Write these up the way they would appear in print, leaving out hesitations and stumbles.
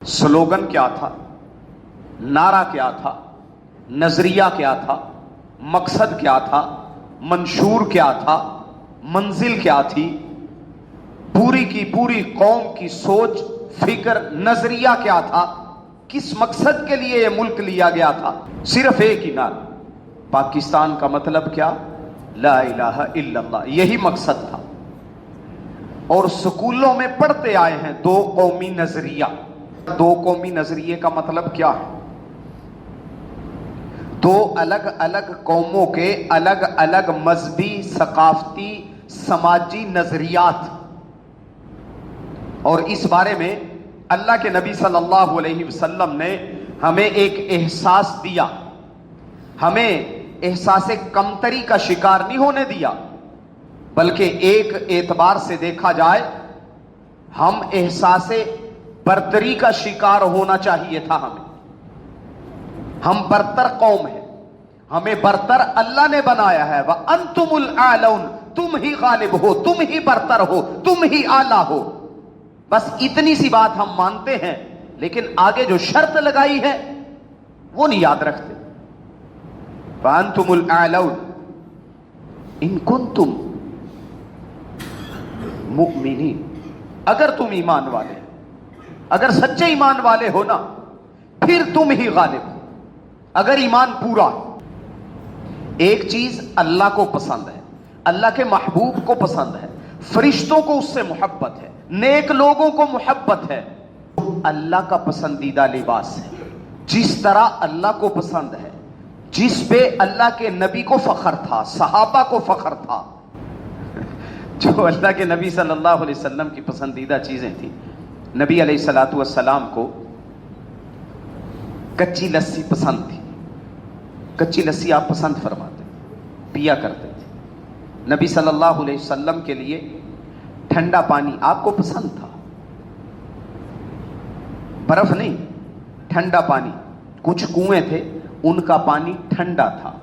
Slogan क्या था, नारा क्या था, नजरिया क्या था, मकसद क्या था, मंशूर क्या था, मंजिल क्या थी, पूरी की पूरी कौम की सोच, फिक्र, नजरिया क्या था, किस मकसद के लिए यह मुल्क लिया गया था। सिर्फ एक ही नारा, पाकिस्तान का मतलब क्या, ला इलाहा इल्लल्लाह, यही मकसद था। और स्कूलों में पढ़ते आए हैं दो कौमी नजरिया। दो कौमी नजरिए का मतलब क्या है? दो अलग अलग कौमों के अलग अलग मजहबी, सकाफती, समाजी नजरियात। और इस बारे में अल्लाह के नबी सल्लल्लाहु अलैहि वसल्लम ने हमें एक एहसास दिया, हमें एहसास कमतरी का शिकार नहीं होने दिया, बल्कि एक एतबार से देखा जाए हम एहसास बरतरी का शिकार होना चाहिए था। हम बरतर कौम है, हमें बरतर अल्लाह ने बनाया है। वह अंतुमुल आलौन, तुम ही गालिब हो, तुम ही बरतर हो, तुम ही आला हो। बस इतनी सी बात हम मानते हैं, लेकिन आगे जो शर्त लगाई है वो नहीं याद रखते। वह अंतुमुल आलौन इन कुंतुम मुमिनीन, अगर तुम ईमान वाले, अगर सच्चे ईमान वाले हो ना, फिर तुम ही गालिब हो। अगर ईमान पूरा, एक चीज अल्लाह को पसंद है, अल्लाह के महबूब को पसंद है, फरिश्तों को उससे मोहब्बत है, नेक लोगों को मोहब्बत है, अल्लाह का पसंदीदा लिबास है, जिस तरह अल्लाह को पसंद है, जिस पे अल्लाह के नबी को फख्र था, सहाबा को फख्र था। जो अल्लाह के नबी सल्लल्लाहु अलैहि वसल्लम की पसंदीदा चीजें थी, नबी अलैहिस्सलातु वस्सलाम को कच्ची लस्सी पसंद थी। कच्ची लस्सी आप पसंद फरमाते, पिया करते थे। नबी सल्लल्लाहु अलैहि वसल्लम के लिए ठंडा पानी आपको पसंद था, बर्फ नहीं, ठंडा पानी। कुछ कुएं थे, उनका पानी ठंडा था,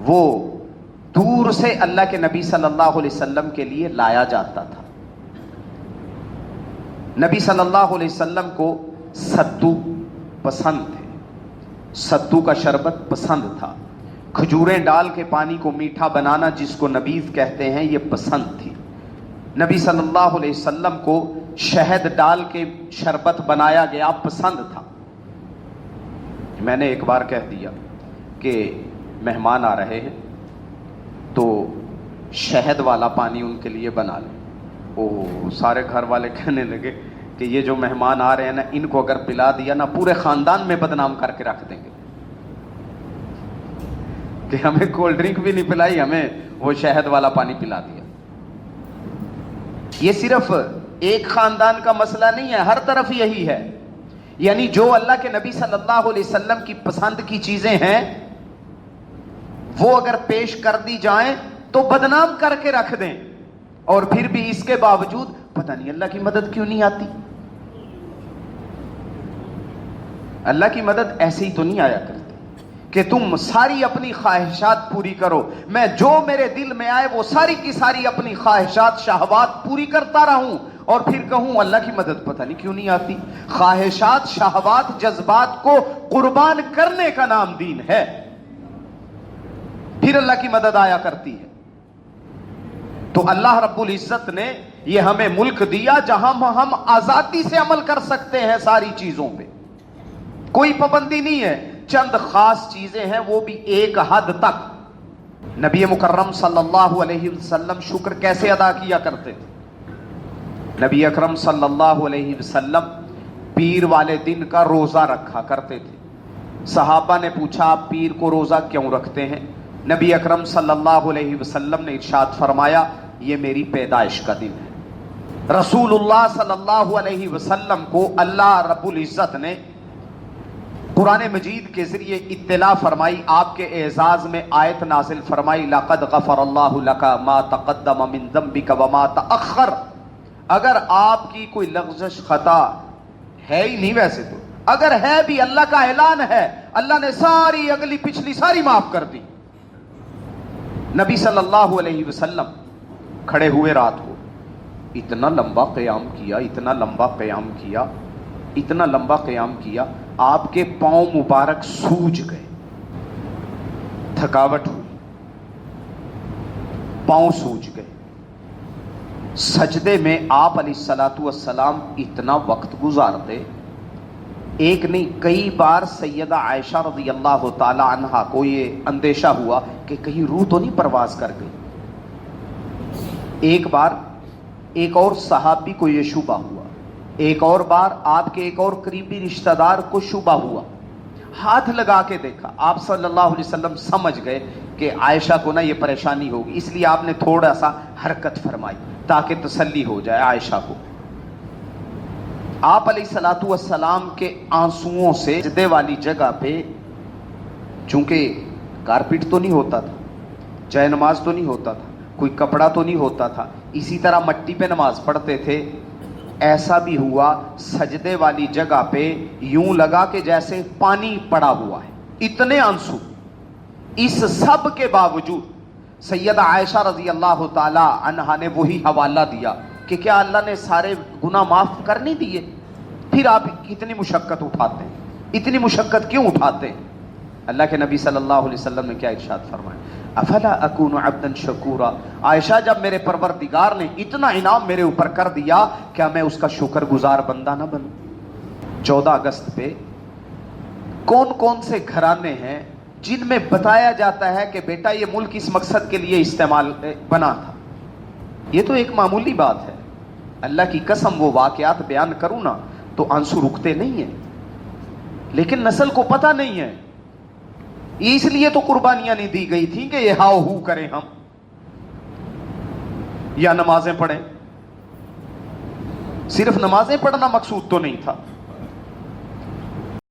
वो दूर से अल्लाह के नबी सल्लल्लाहु अलैहि वसल्लम के लिए लाया जाता था। नबी सल्लल्लाहु अलैहि वसल्लम को सत्तू पसंद थे, सत्तू का शरबत पसंद था, खजूरें डाल के पानी को मीठा बनाना जिसको नबीज कहते हैं ये पसंद थी। नबी सल्लल्लाहु अलैहि वसल्लम को शहद डाल के शरबत बनाया गया पसंद था। मैंने एक बार कह दिया कि मेहमान आ रहे हैं तो शहद वाला पानी उनके लिए बना लें। ओ, सारे घर वाले कहने लगे कि ये जो मेहमान आ रहे हैं ना, इनको अगर पिला दिया ना, पूरे खानदान में बदनाम करके रख देंगे कि हमें कोल्ड ड्रिंक भी नहीं पिलाई, हमें वो शहद वाला पानी पिला दिया। ये सिर्फ एक खानदान का मसला नहीं है, हर तरफ यही है। यानी जो अल्लाह के नबी सल्लल्लाहु अलैहि वसल्लम की पसंद की चीजें हैं वो अगर पेश कर दी जाएं तो बदनाम करके रख दें, और फिर भी इसके बावजूद पता नहीं अल्लाह की मदद क्यों नहीं आती। अल्लाह की मदद ऐसे ही तो नहीं आया करती कि तुम सारी अपनी ख्वाहिशात पूरी करो, मैं जो मेरे दिल में आए वो सारी की सारी अपनी ख्वाहिशात, शहवात पूरी करता रहूं, और फिर कहूं अल्लाह की मदद पता नहीं क्यों नहीं आती। ख्वाहिशात, शहवात, जज्बात को कुर्बान करने का नाम दीन है, फिर अल्लाह की मदद आया करती है। तो अल्लाह रब्बुल इज्जत ने ये हमें मुल्क दिया जहां हम आजादी से अमल कर सकते हैं, सारी चीजों पे कोई पाबंदी नहीं है। चंद खास चीजें हैं, वो भी एक हद तक। नबी मुकर्रम सल्लल्लाहु अलैहि वसल्लम शुक्र कैसे अदा किया करते थे? नबी अकरम सल्लल्लाहु अलैहि वसल्लम पीर वाले दिन का रोजा रखा करते थे। सहाबा ने पूछा, आप पीर को रोजा क्यों रखते हैं? नबी अकरम सल्लल्लाहु अलैहि वसल्लम ने इरशाद फरमाया, ये मेरी पैदाइश का दिन है। रसूलुल्लाह सल्लल्लाहु अलैहि वसल्लम को अल्लाह रब्बुल इज्जत ने कुरान मजीद के जरिए इत्तला फरमाई, आपके एजाज में आयत नाजिल फरमाई, लक़द गफ़रल्लाहु लका मा तक़द्दम मिन ज़म्बिका व मा तअख़्ख़र। अगर आपकी कोई लग़्ज़श खता है ही नहीं, वैसे तो अगर है भी, अल्लाह का ऐलान है, अल्लाह ने सारी अगली पिछली सारी माफ कर दी। नबी सल्लल्लाहु अलैहि वसल्लम खड़े हुए रात को, इतना लंबा क़याम किया, इतना लंबा क़याम किया اتنا لمبا قیام کیا، آپ کے پاؤں مبارک سوج گئے، تھکاوٹ ہوئی، پاؤں سوج گئے۔ سجدے میں آپ علیہ الصلوۃ والسلام اتنا وقت گزارتے، ایک نہیں کئی بار سیدہ عائشہ رضی اللہ تعالی عنہا کو یہ اندیشہ ہوا کہ کہیں روح تو نہیں پرواز کر گئی۔ ایک بار ایک اور صحابی کو یہ شبہ ہوا، ایک اور بار آپ کے ایک اور قریبی رشتہ دار کو شبہ ہوا، ہاتھ لگا کے دیکھا، آپ صلی اللہ علیہ وسلم سمجھ گئے کہ عائشہ کو نا یہ پریشانی ہوگی، اس لیے آپ نے تھوڑا سا حرکت فرمائی تاکہ تسلی ہو جائے عائشہ کو۔ آپ علیہ الصلوۃ والسلام کے آنسوؤں سے سجدے والی جگہ پہ، چونکہ کارپیٹ تو نہیں ہوتا تھا، جائے نماز تو نہیں ہوتا تھا، کوئی کپڑا تو نہیں ہوتا تھا، اسی طرح مٹی پہ نماز پڑھتے تھے، ایسا بھی ہوا سجدے والی جگہ پہ یوں لگا کہ جیسے پانی پڑا ہوا ہے، اتنے آنسو۔ اس سب کے باوجود سیدہ عائشہ رضی اللہ تعالی عنہا نے وہی حوالہ دیا کہ کیا اللہ نے سارے گناہ معاف کر نہیں دیے؟ پھر آپ اتنی مشقت اٹھاتے ہیں، اتنی مشقت کیوں اٹھاتے ہیں؟ اللہ کے نبی صلی اللہ علیہ وسلم نے کیا ارشاد فرمایا؟ افلا اکون عبدا شکورا، عائشہ جب میرے پروردگار نے اتنا انعام میرے اوپر کر دیا، کیا میں اس کا شکر گزار بندہ نہ بنوں؟ 14 اگست پہ کون کون سے گھرانے ہیں جن میں بتایا جاتا ہے کہ بیٹا یہ ملک اس مقصد کے لیے استعمال بنا تھا؟ یہ تو ایک معمولی بات ہے، اللہ کی قسم وہ واقعات بیان کروں نا تو آنسو رکتے نہیں ہیں، لیکن نسل کو پتہ نہیں ہے، اس لیے تو قربانیاں نہیں دی گئی تھی کہ یہ ہاؤ ہو کریں ہم یا نمازیں پڑھیں۔ صرف نمازیں پڑھنا مقصود تو نہیں تھا،